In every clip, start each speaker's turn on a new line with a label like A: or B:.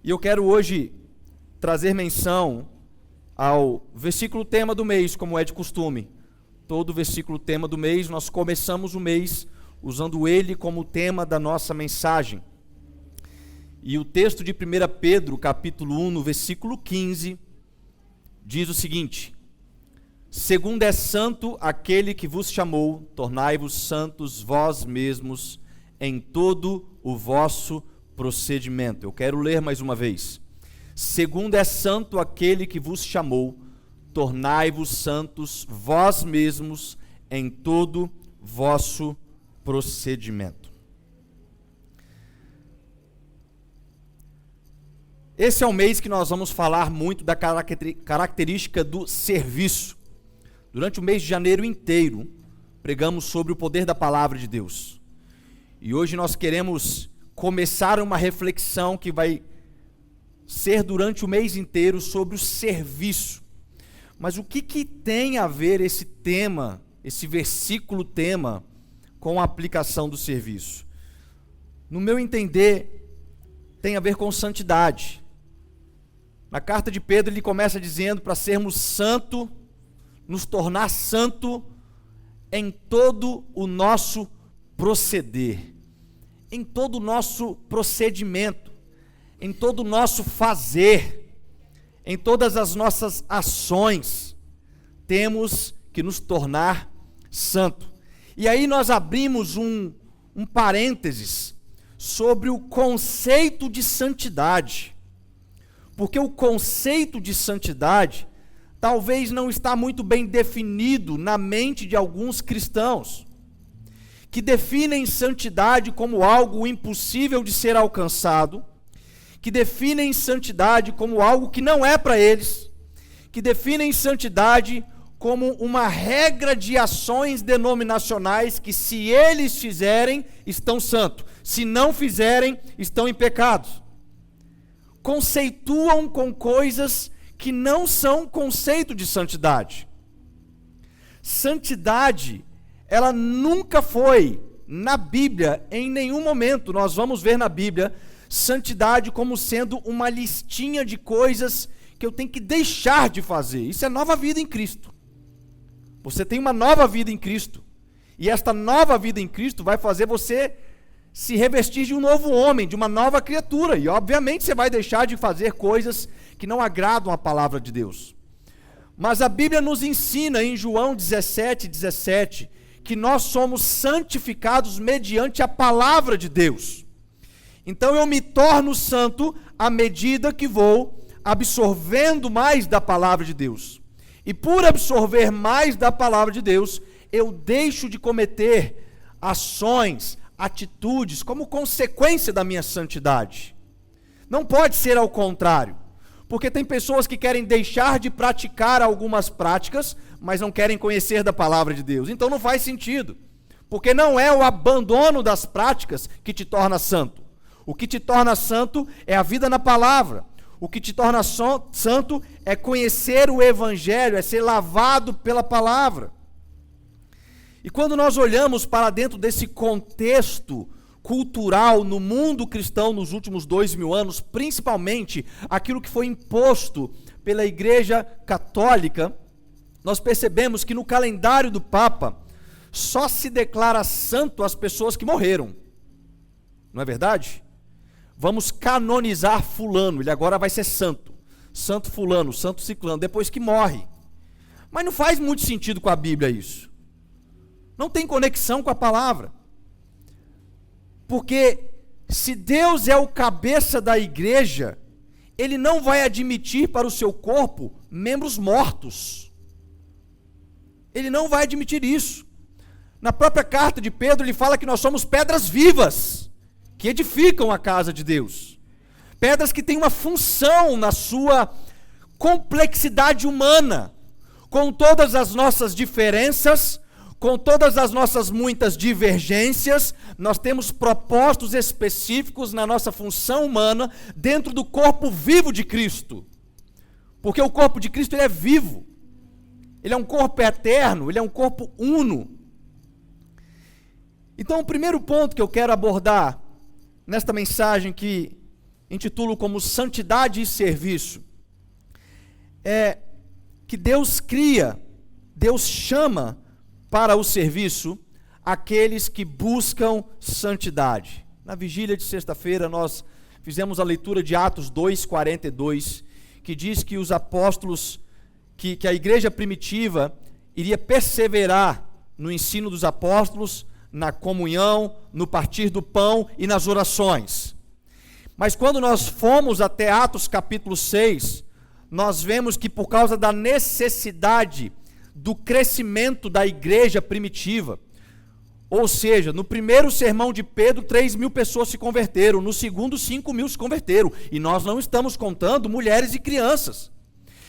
A: E eu quero hoje trazer menção ao versículo tema do mês, como é de costume. Todo versículo tema do mês, nós começamos o mês usando ele como tema da nossa mensagem. E o texto de 1 Pedro, capítulo 1, no versículo 15, diz o seguinte: segundo é santo aquele que vos chamou, tornai-vos santos vós mesmos em todo o vosso procedimento. Eu quero ler mais uma vez. Segundo é santo aquele que vos chamou, tornai-vos santos vós mesmos em todo vosso procedimento. Esse é o mês que nós vamos falar muito da característica do serviço. Durante o mês de janeiro inteiro, pregamos sobre o poder da palavra de Deus. E hoje nós queremos começar uma reflexão que vai ser durante o mês inteiro sobre o serviço. Mas o que tem a ver esse tema, esse versículo tema, com a aplicação do serviço? No meu entender, tem a ver com santidade. Na carta de Pedro ele começa dizendo para sermos santos, nos tornar santo em todo o nosso proceder, em todo o nosso procedimento, em todo o nosso fazer, em todas as nossas ações, temos que nos tornar santo. E aí nós abrimos um parênteses sobre o conceito de santidade, porque o conceito de santidade talvez não está muito bem definido na mente de alguns cristãos, que definem santidade como algo impossível de ser alcançado, que definem santidade como algo que não é para eles, que definem santidade como uma regra de ações denominacionais que, se eles fizerem, estão santos, se não fizerem, estão em pecado. Conceituam com coisas que não são conceito de santidade. Santidade, ela nunca foi, na Bíblia, em nenhum momento, nós vamos ver na Bíblia, santidade como sendo uma listinha de coisas que eu tenho que deixar de fazer. Isso é nova vida em Cristo. Você tem uma nova vida em Cristo. E esta nova vida em Cristo vai fazer você se revestir de um novo homem, de uma nova criatura. E obviamente você vai deixar de fazer coisas que não agradam a palavra de Deus. Mas a Bíblia nos ensina em João 17:17, que nós somos santificados mediante a palavra de Deus. Então eu me torno santo à medida que vou absorvendo mais da palavra de Deus. E por absorver mais da palavra de Deus, eu deixo de cometer ações, atitudes, como consequência da minha santidade. Não pode ser ao contrário, porque tem pessoas que querem deixar de praticar algumas práticas, mas não querem conhecer da palavra de Deus. Então não faz sentido, porque não é o abandono das práticas que te torna santo. O que te torna santo é a vida na palavra. O que te torna santo é conhecer o Evangelho, é ser lavado pela palavra. E quando nós olhamos para dentro desse contexto cultural no mundo cristão nos últimos 2000 anos, principalmente aquilo que foi imposto pela Igreja Católica, nós percebemos que no calendário do Papa só se declara santo as pessoas que morreram. Não é verdade? Vamos canonizar fulano, ele agora vai ser santo. Santo fulano, santo ciclano, depois que morre. Mas não faz muito sentido com a Bíblia isso. Não tem conexão com a palavra. Porque se Deus é o cabeça da igreja, Ele não vai admitir para o seu corpo membros mortos. Ele não vai admitir isso. Na própria carta de Pedro, ele fala que nós somos pedras vivas, que edificam a casa de Deus. Pedras que têm uma função na sua complexidade humana, com todas as nossas diferenças, com todas as nossas muitas divergências, nós temos propósitos específicos na nossa função humana dentro do corpo vivo de Cristo. Porque o corpo de Cristo ele é vivo. Ele é um corpo eterno, ele é um corpo uno. Então, o primeiro ponto que eu quero abordar nesta mensagem que intitulo como Santidade e Serviço, é que Deus cria, Deus chama para o serviço aqueles que buscam santidade. Na vigília de sexta-feira nós fizemos a leitura de Atos 2:42, que diz que os apóstolos, que a igreja primitiva iria perseverar no ensino dos apóstolos, na comunhão, no partir do pão e nas orações. Mas quando nós fomos até Atos capítulo 6, nós vemos que por causa da necessidade do crescimento da igreja primitiva, ou seja, no primeiro sermão de Pedro, 3.000 pessoas se converteram, no segundo, 5.000 se converteram, e nós não estamos contando mulheres e crianças.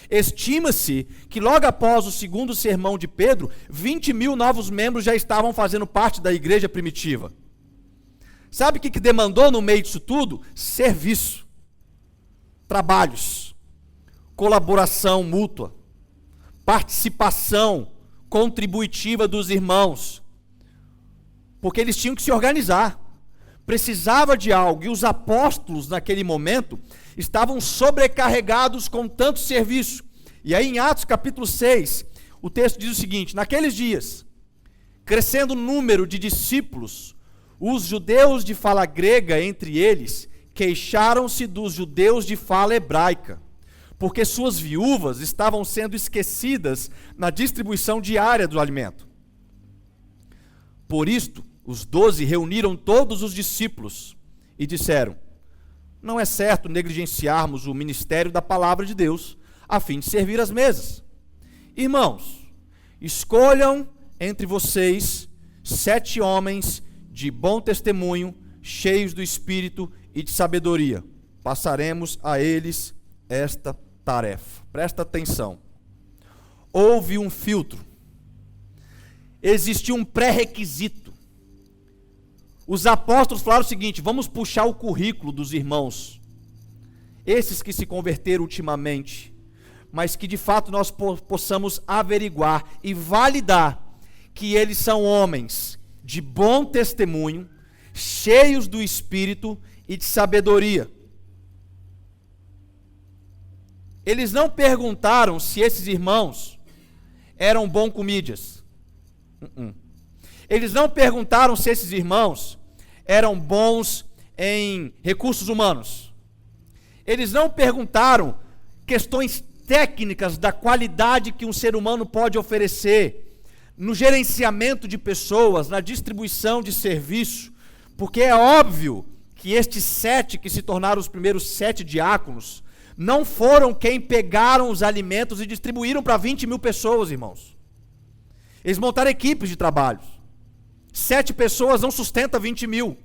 A: Estima-se que logo após o segundo sermão de Pedro, 20.000 novos membros já estavam fazendo parte da igreja primitiva. Sabe o que demandou no meio disso tudo? Serviço, trabalhos, colaboração mútua, participação contributiva dos irmãos, porque eles tinham que se organizar, precisava de algo, e os apóstolos naquele momento estavam sobrecarregados com tanto serviço. E aí em Atos capítulo 6, o texto diz o seguinte: naqueles dias, crescendo o número de discípulos, os judeus de fala grega entre eles queixaram-se dos judeus de fala hebraica, porque suas viúvas estavam sendo esquecidas na distribuição diária do alimento. Por isto, os 12 reuniram todos os discípulos e disseram: não é certo negligenciarmos o ministério da palavra de Deus a fim de servir as mesas. Irmãos, escolham entre vocês 7 homens de bom testemunho, cheios do Espírito e de sabedoria. Passaremos a eles esta tarefa. Presta atenção. Houve um filtro. Existia um pré-requisito. Os apóstolos falaram o seguinte: vamos puxar o currículo dos irmãos, esses que se converteram ultimamente, mas que de fato nós possamos averiguar e validar que eles são homens de bom testemunho, cheios do Espírito e de sabedoria. Eles não perguntaram se esses irmãos eram bom comídias. Eles não perguntaram se esses irmãos eram bons em recursos humanos. Eles não perguntaram questões técnicas da qualidade que um ser humano pode oferecer no gerenciamento de pessoas, na distribuição de serviço, porque é óbvio que estes 7 que se tornaram os primeiros 7 diáconos não foram quem pegaram os alimentos e distribuíram para 20.000 pessoas, irmãos. Eles montaram equipes de trabalho. 7 pessoas não sustentam 20.000.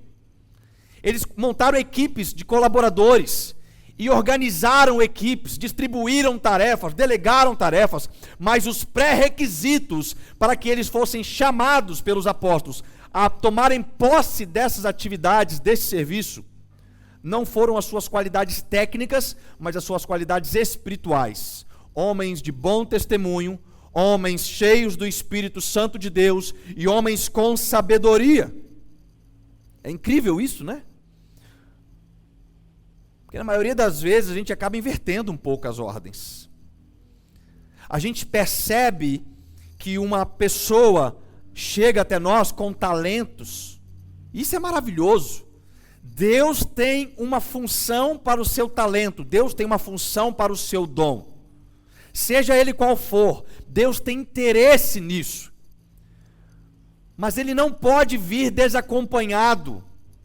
A: Eles montaram equipes de colaboradores e organizaram equipes, distribuíram tarefas, delegaram tarefas, mas os pré-requisitos para que eles fossem chamados pelos apóstolos a tomarem posse dessas atividades, desse serviço, não foram as suas qualidades técnicas, mas as suas qualidades espirituais. Homens de bom testemunho, homens cheios do Espírito Santo de Deus e homens com sabedoria. É incrível isso, né? Porque na maioria das vezes a gente acaba invertendo um pouco as ordens. A gente percebe que uma pessoa chega até nós com talentos. Isso é maravilhoso. Deus tem uma função para o seu talento, Deus tem uma função para o seu dom. Seja ele qual for, Deus tem interesse nisso. Mas ele não pode vir desacompanhado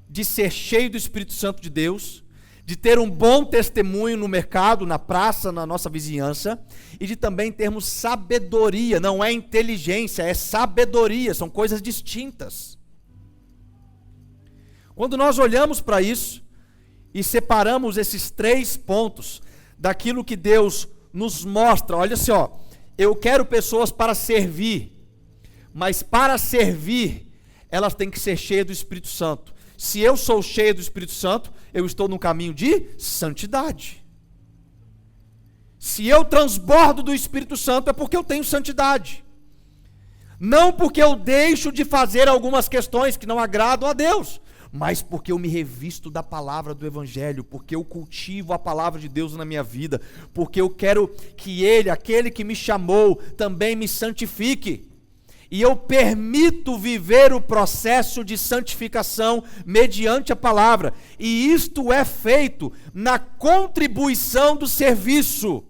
A: de ser cheio do Espírito Santo de Deus, de ter um bom testemunho no mercado, na praça, na nossa vizinhança, e de também termos sabedoria. Não é inteligência, é sabedoria, são coisas distintas. Quando nós olhamos para isso e separamos esses 3 pontos daquilo que Deus nos mostra, olha só, eu quero pessoas para servir, mas para servir, elas têm que ser cheias do Espírito Santo. Se eu sou cheio do Espírito Santo, eu estou no caminho de santidade. Se eu transbordo do Espírito Santo, é porque eu tenho santidade. Não porque eu deixo de fazer algumas questões que não agradam a Deus, mas porque eu me revisto da palavra do Evangelho, porque eu cultivo a palavra de Deus na minha vida, porque eu quero que Ele, aquele que me chamou, também me santifique. E eu permito viver o processo de santificação mediante a palavra. E isto é feito na contribuição do serviço.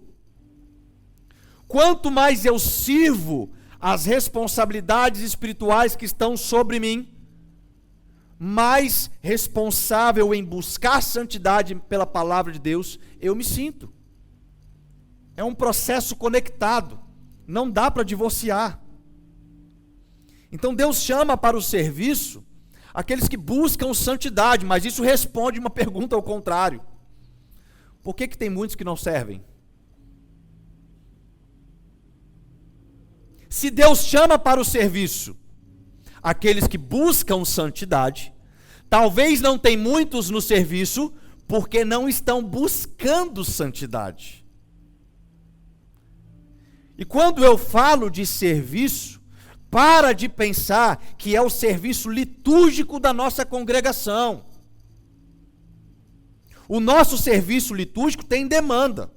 A: Quanto mais eu sirvo as responsabilidades espirituais que estão sobre mim, mais responsável em buscar santidade pela palavra de Deus eu me sinto. É um processo conectado, não dá para divorciar. Então Deus chama para o serviço aqueles que buscam santidade, mas isso responde uma pergunta ao contrário. Por que tem muitos que não servem? Se Deus chama para o serviço aqueles que buscam santidade, talvez não tem muitos no serviço porque não estão buscando santidade. E quando eu falo de serviço, para de pensar que é o serviço litúrgico da nossa congregação. O nosso serviço litúrgico tem demanda.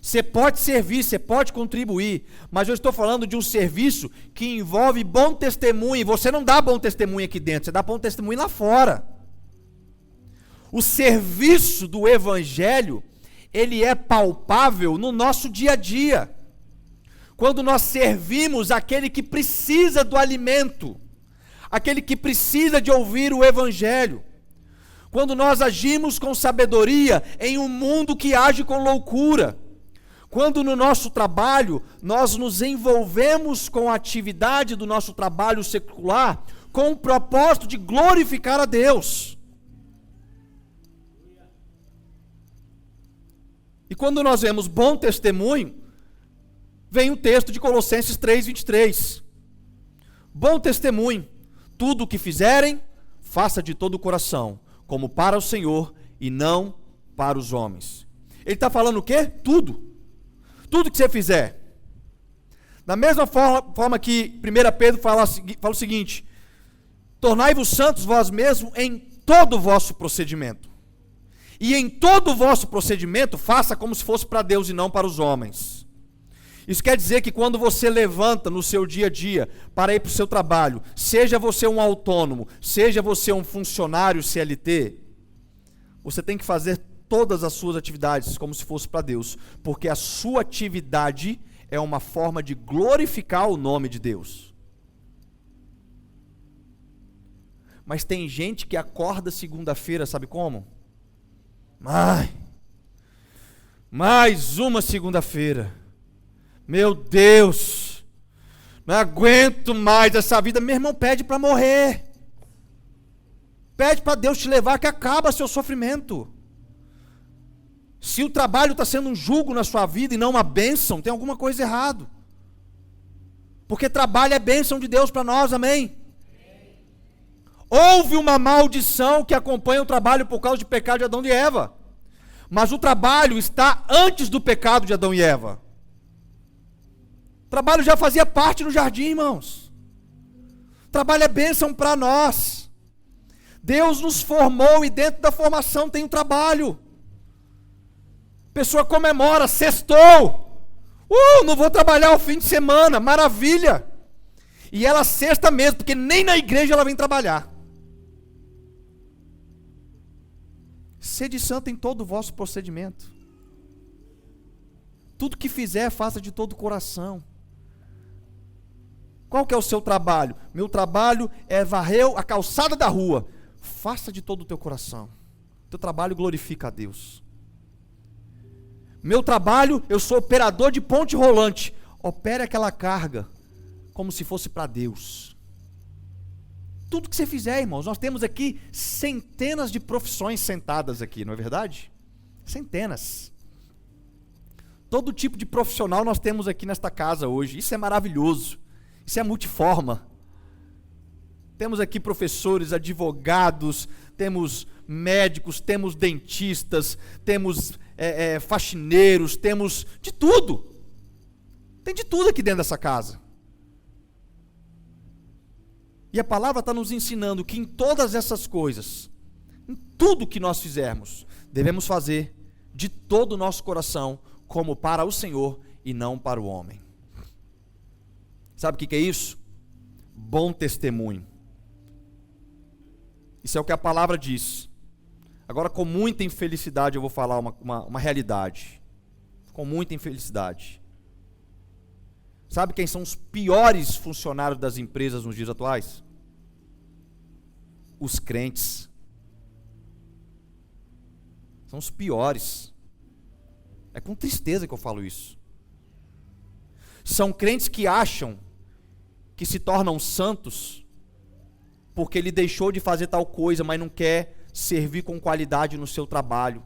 A: Você pode servir, você pode contribuir, mas eu estou falando de um serviço que envolve bom testemunho. E você não dá bom testemunho aqui dentro, você dá bom testemunho lá fora. O serviço do Evangelho, ele é palpável no nosso dia a dia. Quando nós servimos aquele que precisa do alimento, aquele que precisa de ouvir o Evangelho. Quando nós agimos com sabedoria em um mundo que age com loucura. Quando no nosso trabalho nós nos envolvemos com a atividade do nosso trabalho secular com o propósito de glorificar a Deus. E quando nós vemos bom testemunho, vem o texto de Colossenses 3:23. Bom testemunho, tudo o que fizerem, faça de todo o coração, como para o Senhor e não para os homens. Ele está falando o quê? Tudo. Tudo que você fizer. Da mesma forma que 1 Pedro fala o seguinte: tornai-vos santos vós mesmos em todo o vosso procedimento. E em todo o vosso procedimento, faça como se fosse para Deus e não para os homens. Isso quer dizer que quando você levanta no seu dia a dia para ir para o seu trabalho, seja você um autônomo, seja você um funcionário CLT, você tem que fazer todas as suas atividades como se fosse para Deus, porque a sua atividade é uma forma de glorificar o nome de Deus. Mas tem gente que acorda segunda-feira, sabe como? Mais uma segunda-feira. Meu Deus, não aguento mais essa vida. Meu irmão, pede para morrer. Pede para Deus te levar, que acaba seu sofrimento. Se o trabalho está sendo um jugo na sua vida e não uma bênção, tem alguma coisa errado. Porque trabalho é bênção de Deus para nós, amém? Houve uma maldição que acompanha o trabalho por causa do pecado de Adão e Eva. Mas o trabalho está antes do pecado de Adão e Eva. O trabalho já fazia parte no jardim, irmãos. O trabalho é bênção para nós. Deus nos formou e dentro da formação tem o trabalho. A pessoa comemora, sextou. Não vou trabalhar o fim de semana, maravilha. E ela sexta mesmo, porque nem na igreja ela vem trabalhar. Sede santo em todo o vosso procedimento. Tudo que fizer, faça de todo o coração. Qual que é o seu trabalho? Meu trabalho é varrer a calçada da rua. Faça de todo o teu coração. Teu trabalho glorifica a Deus. Meu trabalho, eu sou operador de ponte rolante. Opere aquela carga como se fosse para Deus. Tudo que você fizer, irmãos, nós temos aqui centenas de profissões sentadas aqui, não é verdade? Centenas. Todo tipo de profissional nós temos aqui nesta casa hoje. Isso é maravilhoso. Isso é multiforma. Temos aqui professores, advogados, temos médicos, temos dentistas, temos faxineiros, temos de tudo. Tem de tudo aqui dentro dessa casa. E a palavra está nos ensinando que em todas essas coisas, em tudo que nós fizermos, devemos fazer de todo o nosso coração, como para o Senhor e não para o homem. Sabe o que é isso? Bom testemunho. Isso é o que a palavra diz. Agora, com muita infelicidade, eu vou falar uma realidade. Com muita infelicidade. Sabe quem são os piores funcionários das empresas nos dias atuais? Os crentes. São os piores. É com tristeza que eu falo isso. São crentes que acham que se tornam santos porque ele deixou de fazer tal coisa, mas não quer servir com qualidade no seu trabalho.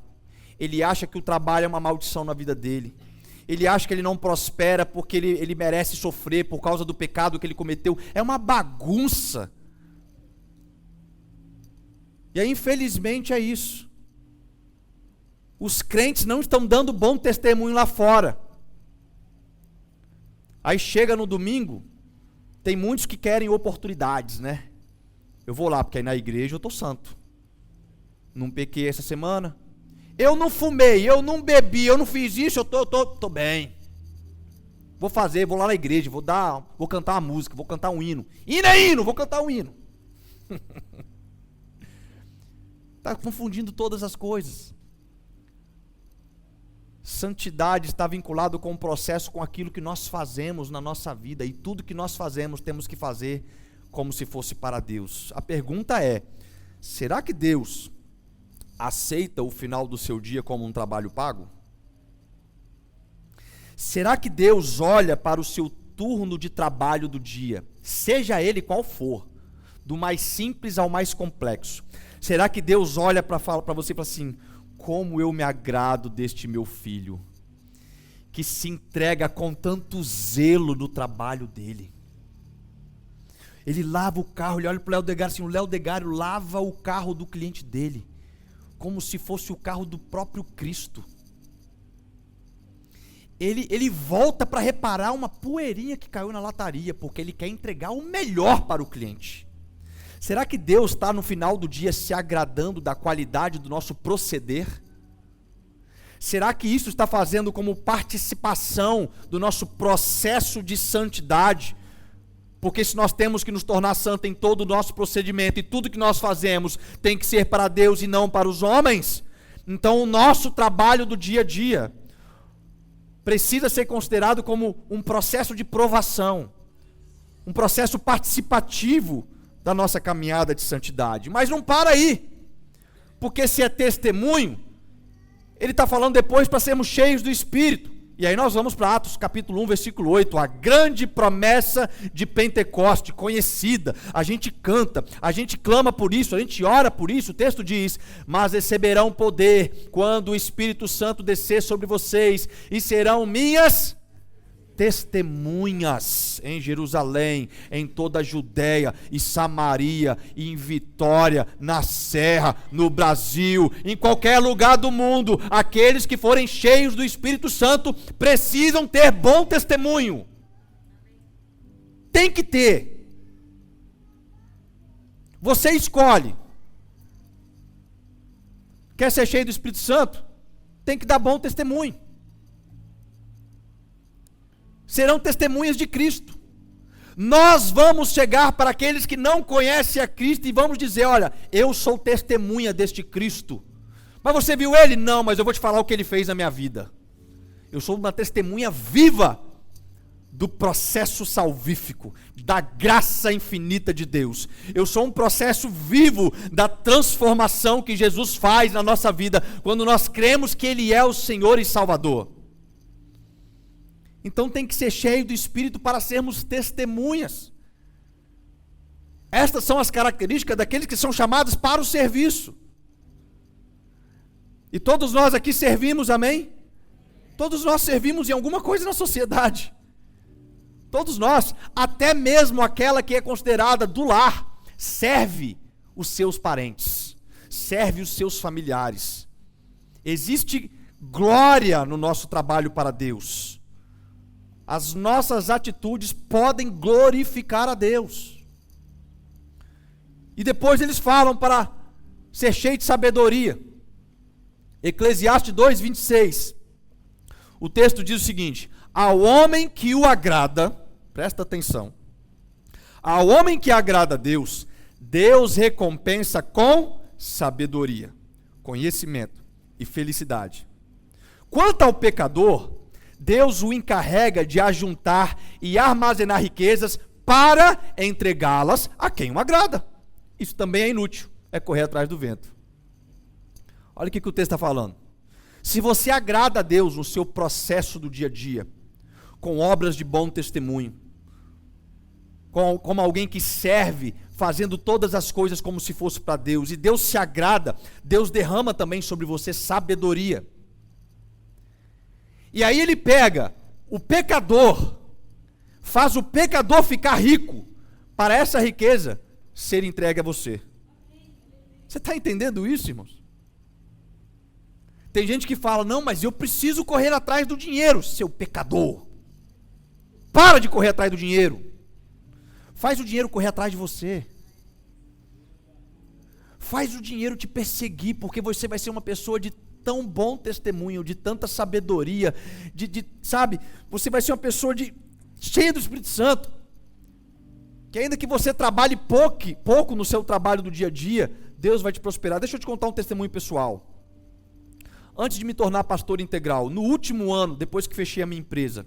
A: Ele acha que o trabalho é uma maldição na vida dele. Ele acha que ele não prospera porque ele merece sofrer por causa do pecado que ele cometeu. É uma bagunça. E aí, infelizmente, é isso. Os crentes não estão dando bom testemunho lá fora. Aí chega no domingo, tem muitos que querem oportunidades, né? Eu vou lá, porque aí na igreja eu estou santo. Não pequei essa semana. Eu não fumei, eu não bebi, eu não fiz isso, eu tô bem. Vou lá na igreja, vou cantar uma música, vou cantar um hino. Hino é hino, vou cantar um hino. Está confundindo todas as coisas. Santidade está vinculado com o processo, com aquilo que nós fazemos na nossa vida. E tudo que nós fazemos, temos que fazer como se fosse para Deus. A pergunta é, será que Deus aceita o final do seu dia como um trabalho pago? Será que Deus olha para o seu turno de trabalho do dia, seja ele qual for, do mais simples ao mais complexo? Será que Deus olha para você e fala assim, como eu me agrado deste meu filho, que se entrega com tanto zelo no trabalho dele. Ele lava o carro, ele olha para o Léo Degário assim, o Léo Degário lava o carro do cliente dele, como se fosse o carro do próprio Cristo. Ele volta para reparar uma poeirinha que caiu na lataria, porque ele quer entregar o melhor para o cliente. Será que Deus está no final do dia se agradando da qualidade do nosso proceder? Será que isso está fazendo como participação do nosso processo de santidade? Porque se nós temos que nos tornar santos em todo o nosso procedimento, e tudo que nós fazemos tem que ser para Deus e não para os homens, então o nosso trabalho do dia a dia precisa ser considerado como um processo de provação, um processo participativo da nossa caminhada de santidade. Mas não para aí, porque se é testemunho, ele está falando depois para sermos cheios do Espírito. E aí nós vamos para Atos capítulo 1, versículo 8, a grande promessa de Pentecoste, conhecida, a gente canta, a gente clama por isso, a gente ora por isso. O texto diz, mas receberão poder quando o Espírito Santo descer sobre vocês, e serão minhas testemunhas em Jerusalém, em toda a Judéia e Samaria, e em Vitória, na Serra, no Brasil, em qualquer lugar do mundo. Aqueles que forem cheios do Espírito Santo precisam ter bom testemunho. Tem que ter. Você escolhe. Quer ser cheio do Espírito Santo? Tem que dar bom testemunho. Serão testemunhas de Cristo. Nós vamos chegar para aqueles que não conhecem a Cristo e vamos dizer, olha, eu sou testemunha deste Cristo. Mas você viu ele? Não, mas eu vou te falar o que ele fez na minha vida. Eu sou uma testemunha viva do processo salvífico, da graça infinita de Deus. Eu sou um processo vivo da transformação que Jesus faz na nossa vida, quando nós cremos que Ele é o Senhor e Salvador. Então tem que ser cheio do Espírito para sermos testemunhas. Estas são as características daqueles que são chamados para o serviço. E todos nós aqui servimos, amém? Todos nós servimos em alguma coisa na sociedade. Todos nós, até mesmo aquela que é considerada do lar, serve os seus parentes, serve os seus familiares. Existe glória no nosso trabalho para Deus. As nossas atitudes podem glorificar a Deus. E depois eles falam para ser cheio de sabedoria. Eclesiastes 2:26. O texto diz o seguinte: ao homem que o agrada, presta atenção, ao homem que agrada a Deus, Deus recompensa com sabedoria, conhecimento e felicidade. Quanto ao pecador, Deus o encarrega de ajuntar e armazenar riquezas para entregá-las a quem o agrada. Isso também é inútil, é correr atrás do vento. Olha o que o texto está falando. Se você agrada a Deus no seu processo do dia a dia, com obras de bom testemunho, como alguém que serve, fazendo todas as coisas como se fosse para Deus, e Deus se agrada, Deus derrama também sobre você sabedoria. E aí ele pega o pecador, faz o pecador ficar rico, para essa riqueza ser entregue a você. Você está entendendo isso, irmãos? Tem gente que fala, não, mas eu preciso correr atrás do dinheiro. Seu pecador, para de correr atrás do dinheiro. Faz o dinheiro correr atrás de você. Faz o dinheiro te perseguir, porque você vai ser uma pessoa de tão bom testemunho, de tanta sabedoria, sabe? Você vai ser uma pessoa cheia do Espírito Santo, que ainda que você trabalhe pouco no seu trabalho do dia a dia, Deus vai te prosperar. Deixa eu te contar um testemunho pessoal. Antes de me tornar pastor integral, no último ano, depois que fechei a minha empresa,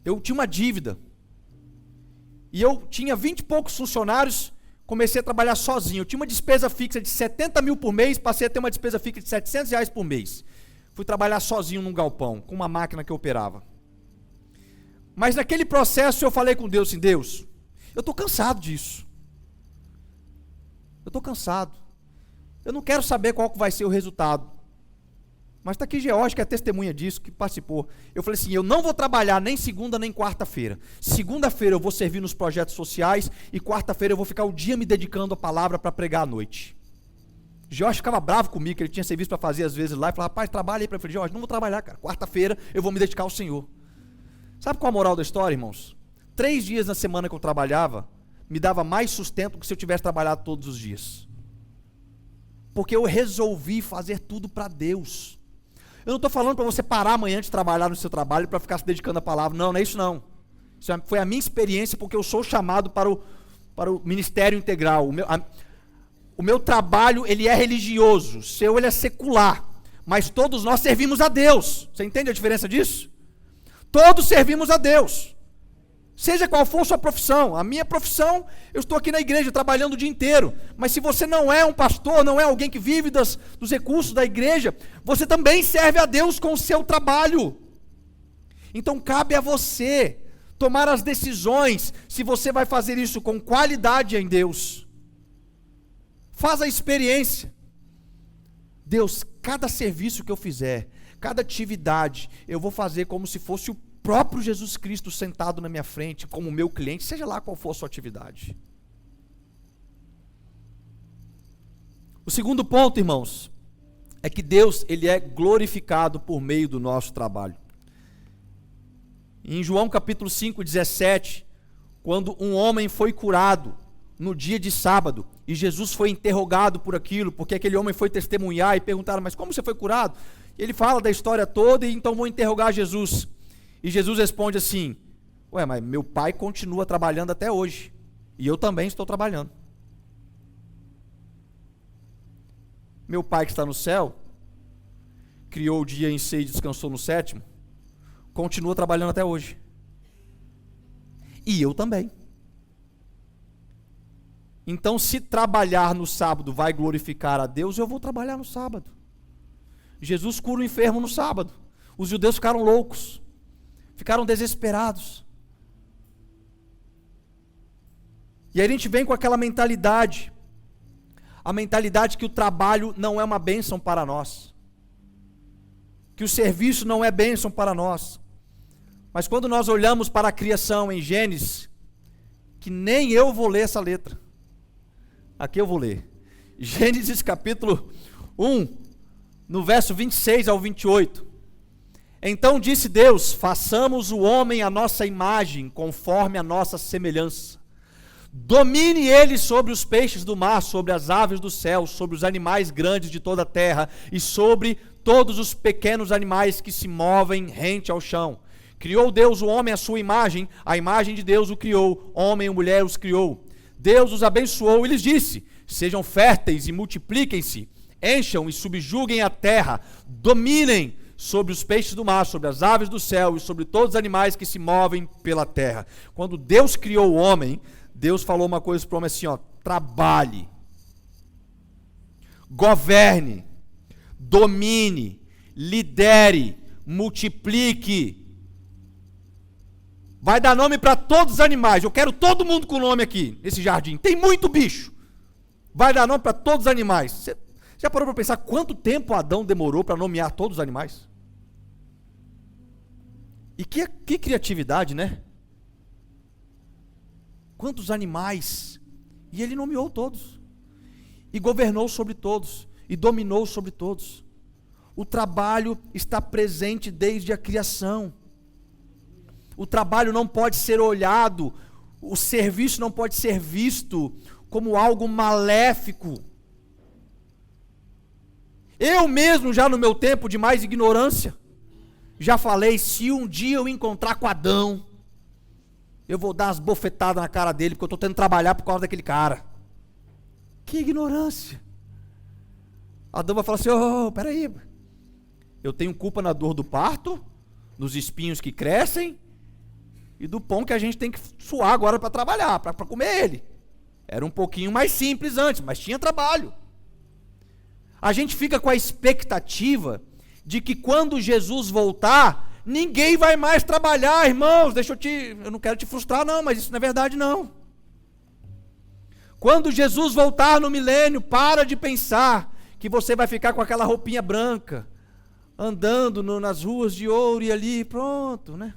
A: eu tinha uma dívida, e eu tinha 20 e poucos funcionários, comecei a trabalhar sozinho. Eu tinha uma despesa fixa de 70 mil por mês, passei a ter uma despesa fixa de R$700 por mês. Fui trabalhar sozinho num galpão, com uma máquina que eu operava. Mas naquele processo eu falei com Deus assim, Deus, eu estou cansado disso. Eu estou cansado. Eu não quero saber qual vai ser o resultado. Mas está aqui George, que é testemunha disso, que participou. Eu falei assim, eu não vou trabalhar nem segunda nem quarta-feira. Segunda-feira eu vou servir nos projetos sociais e quarta-feira eu vou ficar o dia me dedicando à palavra para pregar à noite. George ficava bravo comigo, que ele tinha serviço para fazer às vezes lá, e falava, rapaz, trabalha aí para ele. Eu falei, George, não vou trabalhar, cara. Quarta-feira eu vou me dedicar ao Senhor. Sabe qual a moral da história, irmãos? 3 dias na semana que eu trabalhava, me dava mais sustento do que se eu tivesse trabalhado todos os dias. Porque eu resolvi fazer tudo para Deus. Eu não estou falando para você parar amanhã de trabalhar no seu trabalho para ficar se dedicando à palavra. Não, não é isso não. Isso foi a minha experiência, porque eu sou chamado para o ministério integral. O meu trabalho, ele é religioso. O seu, ele é secular. Mas todos nós servimos a Deus. Você entende a diferença disso? Todos servimos a Deus. Seja qual for a sua profissão. A minha profissão, eu estou aqui na igreja trabalhando o dia inteiro. Mas se você não é um pastor, não é alguém que vive dos recursos da igreja, você também serve a Deus com o seu trabalho. Então cabe a você tomar as decisões, se você vai fazer isso com qualidade em Deus. Faz a experiência. Deus, cada serviço que eu fizer, cada atividade, eu vou fazer como se fosse o próprio Jesus Cristo sentado na minha frente, como meu cliente, seja lá qual for a sua atividade. O segundo ponto, irmãos, é que Deus, ele é glorificado por meio do nosso trabalho. Em João capítulo 5:17, quando um homem foi curado no dia de sábado, e Jesus foi interrogado por aquilo, porque aquele homem foi testemunhar, e perguntaram, mas como você foi curado? E ele fala da história toda, e então vão interrogar Jesus. E Jesus responde assim, ué, mas meu pai continua trabalhando até hoje, e eu também estou trabalhando. Meu pai que está no céu, criou o dia em 6 e descansou no 7º, continua trabalhando até hoje. E eu também. Então, se trabalhar no sábado vai glorificar a Deus, eu vou trabalhar no sábado. Jesus cura o enfermo no sábado. Os judeus ficaram loucos. Ficaram desesperados. E aí a gente vem com aquela mentalidade. A mentalidade que o trabalho não é uma bênção para nós. Que o serviço não é bênção para nós. Mas quando nós olhamos para a criação em Gênesis, que nem eu vou ler essa letra. Aqui eu vou ler. Gênesis capítulo 1, no verso 26 ao 28. Então disse Deus, façamos o homem à nossa imagem, conforme a nossa semelhança. Domine ele sobre os peixes do mar, sobre as aves do céu, sobre os animais grandes de toda a terra e sobre todos os pequenos animais que se movem rente ao chão. Criou Deus o homem à sua imagem, a imagem de Deus o criou, homem e mulher os criou. Deus os abençoou e lhes disse: sejam férteis e multipliquem-se, encham e subjuguem a terra, dominem sobre os peixes do mar, sobre as aves do céu e sobre todos os animais que se movem pela terra. Quando Deus criou o homem, Deus falou uma coisa para o homem assim, ó: trabalhe, governe, domine, lidere, multiplique. Vai dar nome para todos os animais. Eu quero todo mundo com nome aqui, nesse jardim. Tem muito bicho. Vai dar nome para todos os animais. Você já parou para pensar quanto tempo Adão demorou para nomear todos os animais? E que criatividade, né? Quantos animais? E ele nomeou todos. E governou sobre todos. E dominou sobre todos. O trabalho está presente desde a criação. O trabalho não pode ser olhado, o serviço não pode ser visto como algo maléfico. Eu mesmo, já no meu tempo de mais ignorância, já falei: se um dia eu encontrar com Adão, eu vou dar umas bofetadas na cara dele, porque eu estou tentando trabalhar por causa daquele cara. Que ignorância! Adão vai falar assim: peraí, eu tenho culpa na dor do parto, nos espinhos que crescem, e do pão que a gente tem que suar agora para trabalhar, para comer ele. Era um pouquinho mais simples antes, mas tinha trabalho. A gente fica com a expectativa de que quando Jesus voltar, ninguém vai mais trabalhar, irmãos. Eu não quero te frustrar não, mas isso não é verdade não. Quando Jesus voltar no milênio, para de pensar que você vai ficar com aquela roupinha branca, andando nas ruas de ouro e ali, pronto, né?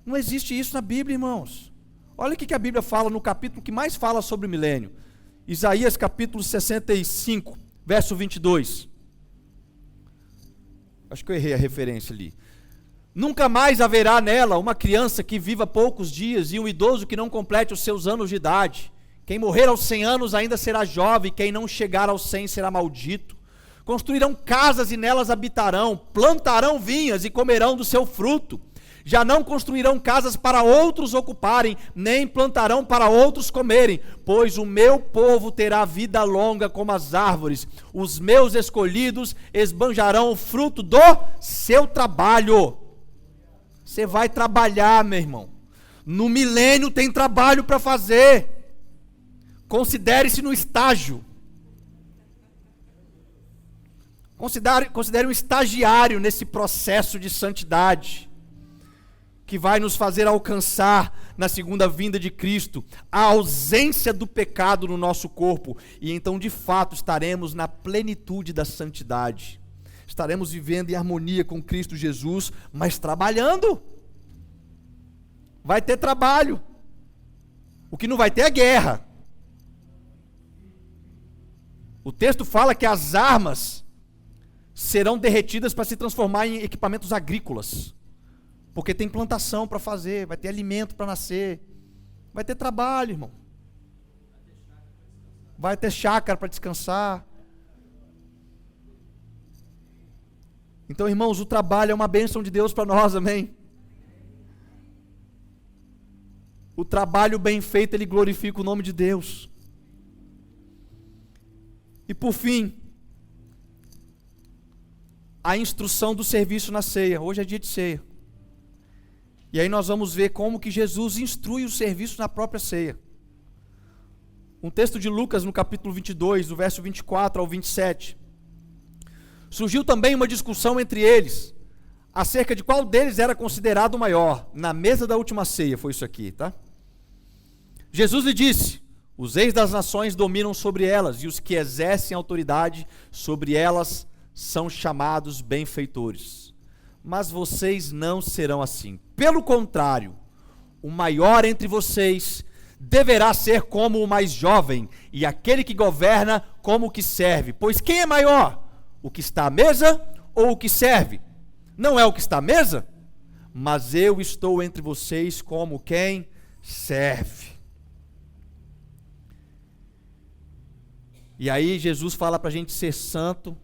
A: Não existe isso na Bíblia, irmãos. Olha o que a Bíblia fala no capítulo que mais fala sobre o milênio. Isaías capítulo 65, verso 22. Acho que eu errei a referência ali. Nunca mais haverá nela uma criança que viva poucos dias e um idoso que não complete os seus anos de idade. Quem morrer aos 100 anos ainda será jovem, quem não chegar aos 100 será maldito. Construirão casas e nelas habitarão, plantarão vinhas e comerão do seu fruto. Já não construirão casas para outros ocuparem, nem plantarão para outros comerem, pois o meu povo terá vida longa como as árvores. Os meus escolhidos esbanjarão o fruto do seu trabalho. Você vai trabalhar, meu irmão. No milênio tem trabalho para fazer. Considere-se no estágio. Considere um estagiário nesse processo de santidade, que vai nos fazer alcançar na segunda vinda de Cristo a ausência do pecado no nosso corpo, e então de fato estaremos na plenitude da santidade. Estaremos vivendo em harmonia com Cristo Jesus, mas trabalhando. Vai ter trabalho. O que não vai ter é guerra. O texto fala que as armas serão derretidas para se transformar em equipamentos agrícolas. Porque tem plantação para fazer, vai ter alimento para nascer, vai ter trabalho, irmão. Vai ter chácara para descansar. Então, irmãos, o trabalho é uma bênção de Deus para nós, amém? O trabalho bem feito, ele glorifica o nome de Deus. E por fim, a instrução do serviço na ceia. Hoje é dia de ceia. E aí nós vamos ver como que Jesus instrui o serviço na própria ceia. Um texto de Lucas no capítulo 22, do verso 24 ao 27. Surgiu também uma discussão entre eles, acerca de qual deles era considerado o maior. Na mesa da última ceia, foi isso aqui, tá? Jesus lhe disse: os reis das nações dominam sobre elas, e os que exercem autoridade sobre elas são chamados benfeitores. Mas vocês não serão assim. Pelo contrário, o maior entre vocês deverá ser como o mais jovem, e aquele que governa como o que serve. Pois quem é maior? O que está à mesa ou o que serve? Não é o que está à mesa? Mas eu estou entre vocês como quem serve. E aí Jesus fala para a gente ser santo,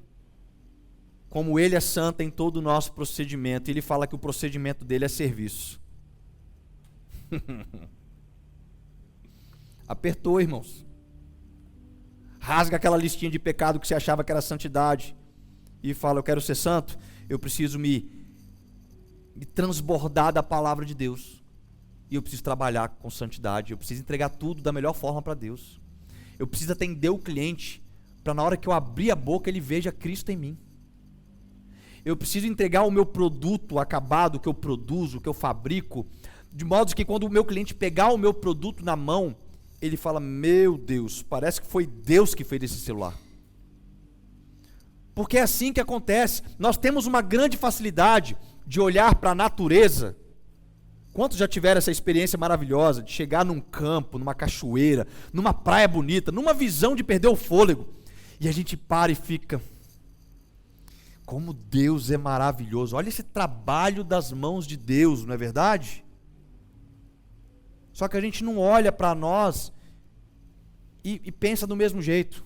A: como Ele é santo em todo o nosso procedimento. E Ele fala que o procedimento dele é serviço. Apertou, irmãos. Rasga aquela listinha de pecado que você achava que era santidade e fala: eu quero ser santo, eu preciso me transbordar da palavra de Deus. E eu preciso trabalhar com santidade, eu preciso entregar tudo da melhor forma para Deus. Eu preciso atender o cliente para na hora que eu abrir a boca ele veja Cristo em mim. Eu preciso entregar o meu produto acabado que eu produzo, que eu fabrico, de modo que quando o meu cliente pegar o meu produto na mão, ele fala: meu Deus, parece que foi Deus que fez esse celular. Porque é assim que acontece. Nós temos uma grande facilidade de olhar para a natureza. Quantos já tiveram essa experiência maravilhosa de chegar num campo, numa cachoeira, numa praia bonita, numa visão de perder o fôlego, e a gente para e fica: como Deus é maravilhoso, olha esse trabalho das mãos de Deus, não é verdade? Só que a gente não olha para nós e pensa do mesmo jeito.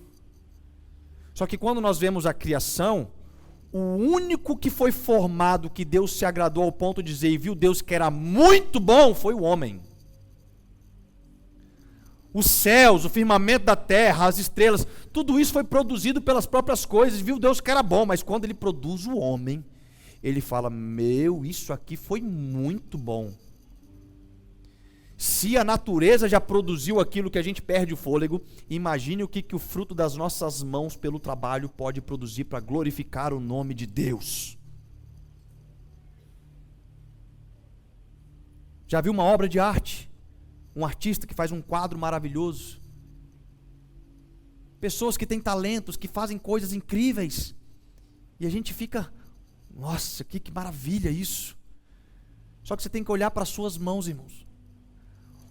A: Só que quando nós vemos a criação, o único que foi formado, que Deus se agradou ao ponto de dizer, e viu Deus que era muito bom, foi o homem. Os céus, o firmamento da terra, as estrelas, tudo isso foi produzido pelas próprias coisas, viu Deus que era bom, mas quando Ele produz o homem, Ele fala: meu, isso aqui foi muito bom. Se a natureza já produziu aquilo que a gente perde o fôlego, imagine o que o fruto das nossas mãos pelo trabalho pode produzir para glorificar o nome de Deus. Já viu uma obra de arte? Um artista que faz um quadro maravilhoso. Pessoas que têm talentos, que fazem coisas incríveis. E a gente fica: nossa, que maravilha isso. Só que você tem que olhar para as suas mãos, irmãos.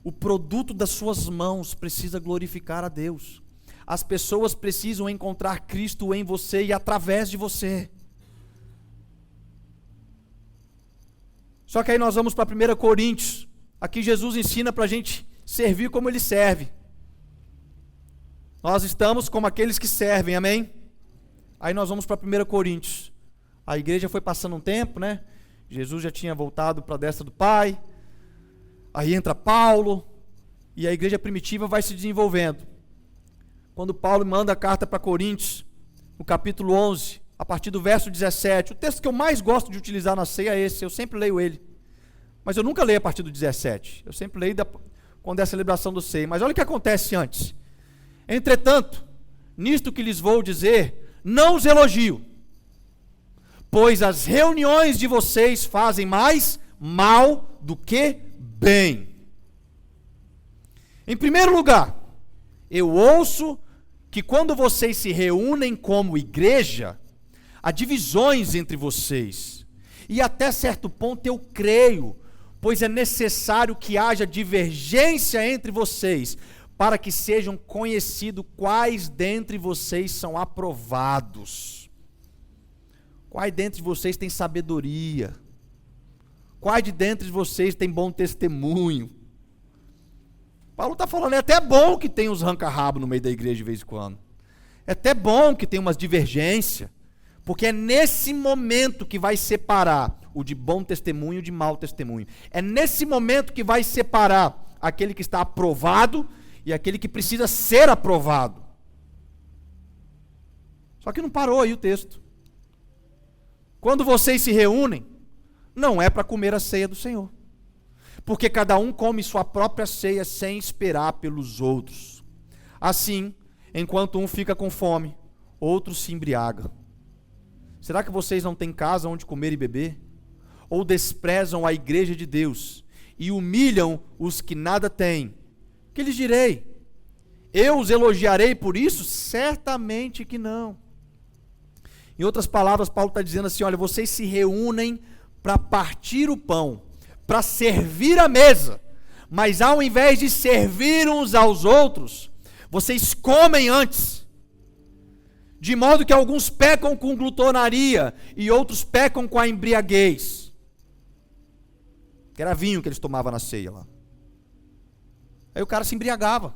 A: O produto das suas mãos precisa glorificar a Deus. As pessoas precisam encontrar Cristo em você e através de você. Só que aí nós vamos para 1 Coríntios. Aqui Jesus ensina para a gente servir como Ele serve. Nós estamos como aqueles que servem, amém? Aí nós vamos para 1 Coríntios. A igreja foi passando um tempo, né? Jesus já tinha voltado para a destra do Pai. Aí entra Paulo, e a igreja primitiva vai se desenvolvendo. Quando Paulo manda a carta para Coríntios, no capítulo 11, a partir do verso 17, o texto que eu mais gosto de utilizar na ceia é esse, eu sempre leio ele. Mas eu nunca leio a partir do 17, eu sempre leio quando é a celebração do ceia. Mas olha o que acontece antes. Entretanto, nisto que lhes vou dizer, não os elogio, pois as reuniões de vocês fazem mais mal do que bem. Em primeiro lugar, eu ouço que quando vocês se reúnem como igreja, há divisões entre vocês. E até certo ponto eu creio, pois é necessário que haja divergência entre vocês, para que sejam conhecidos quais dentre vocês são aprovados. Quais dentre vocês tem sabedoria? Quais de dentre vocês tem bom testemunho? Paulo está falando, é até bom que tem uns ranca-rabo no meio da igreja de vez em quando. É até bom que tem umas divergências, porque é nesse momento que vai separar o de bom testemunho de mau testemunho. É nesse momento que vai separar aquele que está aprovado e aquele que precisa ser aprovado. Só que não parou aí o texto. Quando vocês se reúnem, não é para comer a ceia do Senhor, porque cada um come sua própria ceia sem esperar pelos outros. Assim, enquanto um fica com fome, outro se embriaga. Será que vocês não têm casa onde comer e beber? Ou desprezam a igreja de Deus e humilham os que nada têm? Que lhes direi? Eu os elogiarei por isso? Certamente que não. Em outras palavras, Paulo está dizendo assim: olha, vocês se reúnem para partir o pão, para servir a mesa, mas ao invés de servir uns aos outros, vocês comem antes, de modo que alguns pecam com glutonaria e outros pecam com a embriaguez, que era vinho que eles tomavam na ceia lá. Aí o cara se embriagava,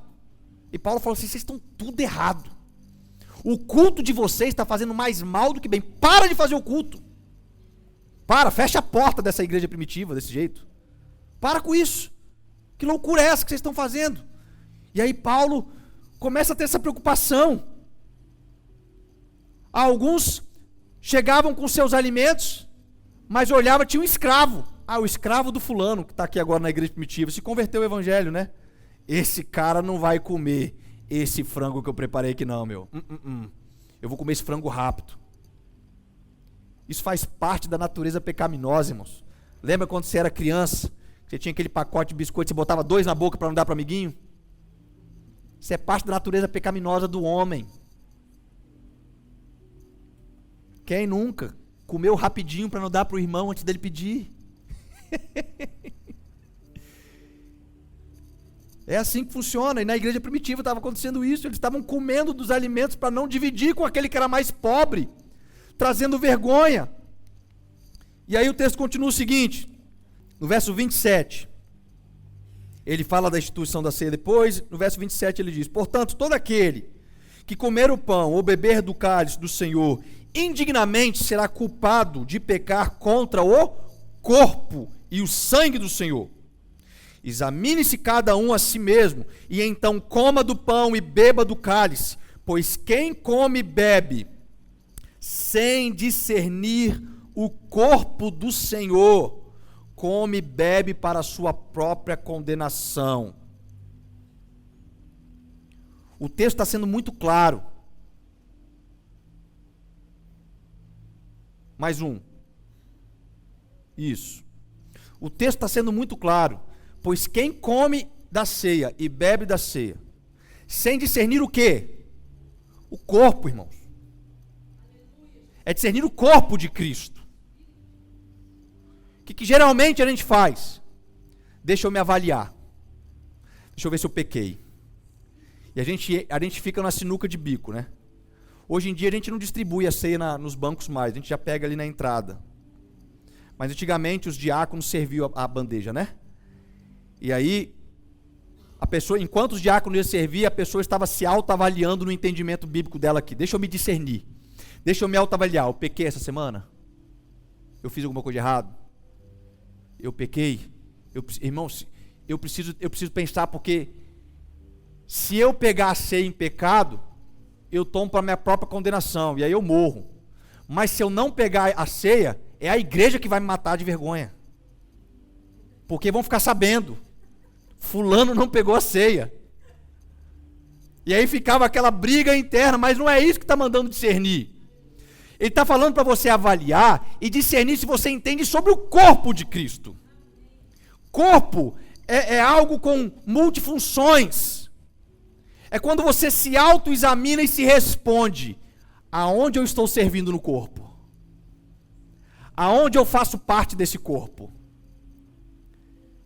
A: e Paulo falou assim: vocês estão tudo errado, O culto de vocês está fazendo mais mal do que bem. Para de fazer o culto. Fecha a porta dessa igreja primitiva desse jeito. Para com isso. Que loucura é essa que vocês estão fazendo? E aí Paulo começa a ter essa preocupação. Alguns chegavam com seus alimentos, mas olhava, tinha um escravo. O escravo do fulano, que está aqui agora na igreja primitiva, se converteu ao evangelho, né? Esse cara não vai comer esse frango que eu preparei aqui não, meu. Eu vou comer esse frango rápido. Isso faz parte da natureza pecaminosa, irmãos. Lembra quando você era criança, você tinha aquele pacote de biscoito, você botava 2 na boca para não dar para o amiguinho? Isso é parte da natureza pecaminosa do homem. Quem nunca comeu rapidinho para não dar para o irmão antes dele pedir? É assim que funciona. E na igreja primitiva estava acontecendo isso. Eles estavam comendo dos alimentos para não dividir com aquele que era mais pobre, trazendo vergonha. E aí o texto continua o seguinte, no verso 27, ele fala da instituição da ceia depois, no verso 27 ele diz: portanto, todo aquele que comer o pão ou beber do cálice do Senhor indignamente será culpado de pecar contra o corpo e o sangue do Senhor. Examine-se cada um a si mesmo, e então coma do pão e beba do cálice, pois quem come e bebe sem discernir o corpo do Senhor, come e bebe para a sua própria condenação. O texto está sendo muito claro. Mais um. Isso. O texto está sendo muito claro. Pois quem come da ceia e bebe da ceia, sem discernir o quê? O corpo, irmãos. É discernir o corpo de Cristo. O que geralmente a gente faz? Deixa eu me avaliar. Deixa eu ver se eu pequei. E a gente fica na sinuca de bico, né? Hoje em dia a gente não distribui a ceia nos bancos mais, a gente já pega ali na entrada. Mas antigamente os diáconos serviam a bandeja, né? E aí, a pessoa, enquanto os diáconos iam servir, a pessoa estava se autoavaliando no entendimento bíblico dela aqui. Deixa eu me discernir. Deixa eu me autoavaliar. Eu pequei essa semana? Eu fiz alguma coisa de errado? Eu pequei? Irmãos, eu preciso pensar, porque se eu pegar a ceia em pecado, eu tomo para a minha própria condenação, e aí eu morro. Mas se eu não pegar a ceia, é a igreja que vai me matar de vergonha. Porque vão ficar sabendo. Fulano não pegou a ceia. E aí ficava aquela briga interna, mas não é isso que está mandando discernir. Ele está falando para você avaliar e discernir se você entende sobre o corpo de Cristo. Corpo é algo com multifunções. É quando você se autoexamina e se responde: aonde eu estou servindo no corpo? Aonde eu faço parte desse corpo?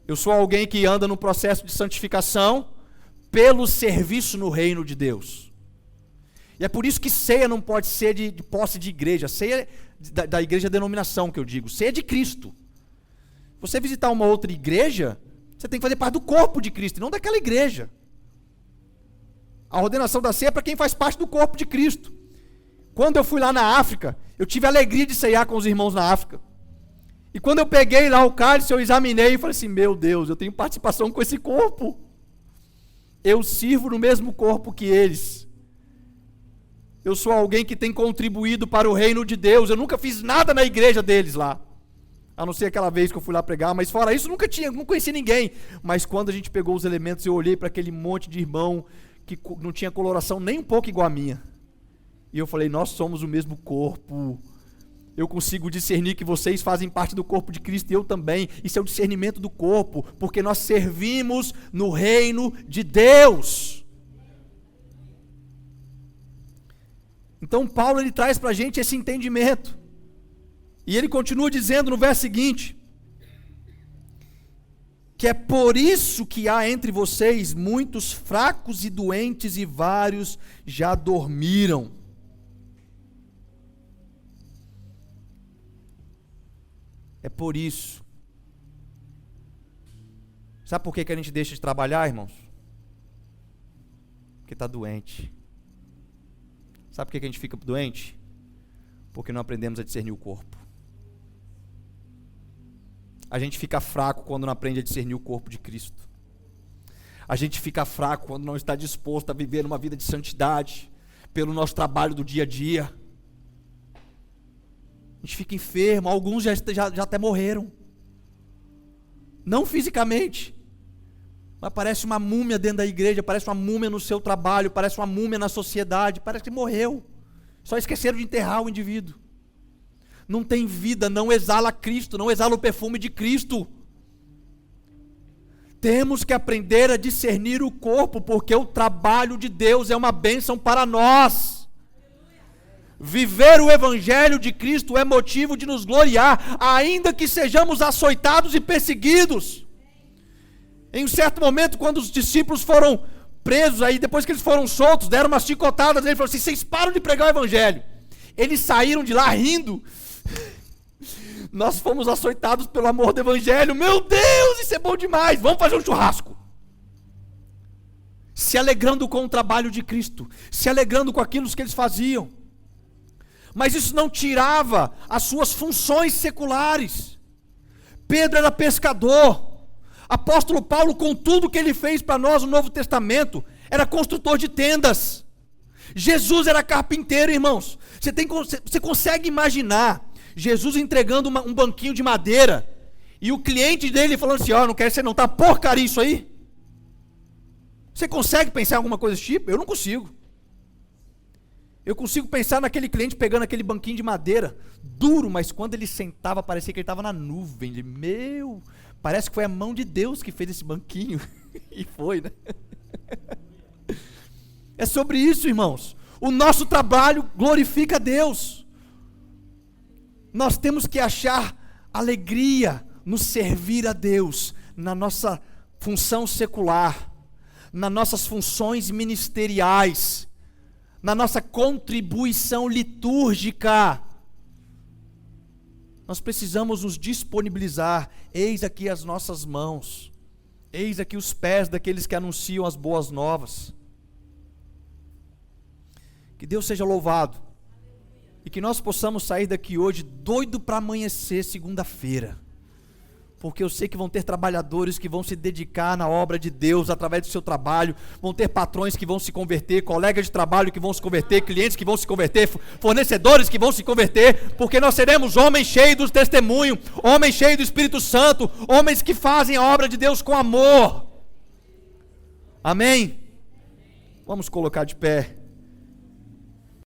A: Eu sou alguém que anda no processo de santificação pelo serviço no reino de Deus. E é por isso que ceia não pode ser de posse de igreja. Ceia da igreja denominação, que eu digo. Ceia de Cristo. Você visitar uma outra igreja, você tem que fazer parte do corpo de Cristo, e não daquela igreja. A ordenação da ceia é para quem faz parte do corpo de Cristo. Quando eu fui lá na África, eu tive a alegria de ceiar com os irmãos na África. E quando eu peguei lá o cálice, eu examinei e falei assim: meu Deus, eu tenho participação com esse corpo. Eu sirvo no mesmo corpo que eles. Eu sou alguém que tem contribuído para o reino de Deus. Eu nunca fiz nada na igreja deles lá, a não ser aquela vez que eu fui lá pregar, mas fora isso, não conheci ninguém. Mas quando a gente pegou os elementos, eu olhei para aquele monte de irmão que não tinha coloração nem um pouco igual a minha. E eu falei: nós somos o mesmo corpo. Eu consigo discernir que vocês fazem parte do corpo de Cristo e eu também. Isso é o discernimento do corpo, porque nós servimos no reino de Deus. Então Paulo, ele traz para a gente esse entendimento. E ele continua dizendo no verso seguinte, que é por isso que há entre vocês muitos fracos e doentes, e vários já dormiram. É por isso. Sabe por que a gente deixa de trabalhar, irmãos? Porque está doente. Sabe por que a gente fica doente? Porque não aprendemos a discernir o corpo. A gente fica fraco quando não aprende a discernir o corpo de Cristo. A gente fica fraco quando não está disposto a viver uma vida de santidade, pelo nosso trabalho do dia a dia. A gente fica enfermo, alguns já até morreram. Não fisicamente, mas parece uma múmia dentro da igreja, parece uma múmia no seu trabalho, parece uma múmia na sociedade, parece que morreu. Só esqueceram de enterrar o indivíduo. Não tem vida, não exala Cristo, não exala o perfume de Cristo. Temos que aprender a discernir o corpo, porque o trabalho de Deus é uma bênção para nós. Viver o Evangelho de Cristo é motivo de nos gloriar, ainda que sejamos açoitados e perseguidos. Em um certo momento, quando os discípulos foram presos, aí depois que eles foram soltos, deram umas chicotadas, ele falou assim: vocês param de pregar o Evangelho. Eles saíram de lá rindo. Nós fomos açoitados pelo amor do Evangelho. Meu Deus, isso é bom demais, vamos fazer um churrasco. Se alegrando com o trabalho de Cristo, se alegrando com aquilo que eles faziam. Mas isso não tirava as suas funções seculares. Pedro era pescador. Apóstolo Paulo, com tudo que ele fez para nós no Novo Testamento, era construtor de tendas. Jesus era carpinteiro, irmãos. Você consegue imaginar Jesus entregando um banquinho de madeira e o cliente dele falando assim: ó, não quer ser não, tá porcaria isso aí? Você consegue pensar em alguma coisa desse tipo? Eu não consigo. Eu consigo pensar naquele cliente pegando aquele banquinho de madeira, duro, mas quando ele sentava, parecia que ele estava na nuvem. Parece que foi a mão de Deus que fez esse banquinho. E foi, né? É sobre isso, irmãos. O nosso trabalho glorifica a Deus. Nós temos que achar alegria no servir a Deus, na nossa função secular, nas nossas funções ministeriais, na nossa contribuição litúrgica. Nós precisamos nos disponibilizar. Eis aqui as nossas mãos, eis aqui os pés daqueles que anunciam as boas novas. Que Deus seja louvado, e que nós possamos sair daqui hoje doido para amanhecer segunda-feira, porque eu sei que vão ter trabalhadores que vão se dedicar na obra de Deus através do seu trabalho, vão ter patrões que vão se converter, colegas de trabalho que vão se converter, clientes que vão se converter, fornecedores que vão se converter, porque nós seremos homens cheios do testemunho, homens cheios do Espírito Santo, homens que fazem a obra de Deus com amor. Amém? Vamos colocar de pé.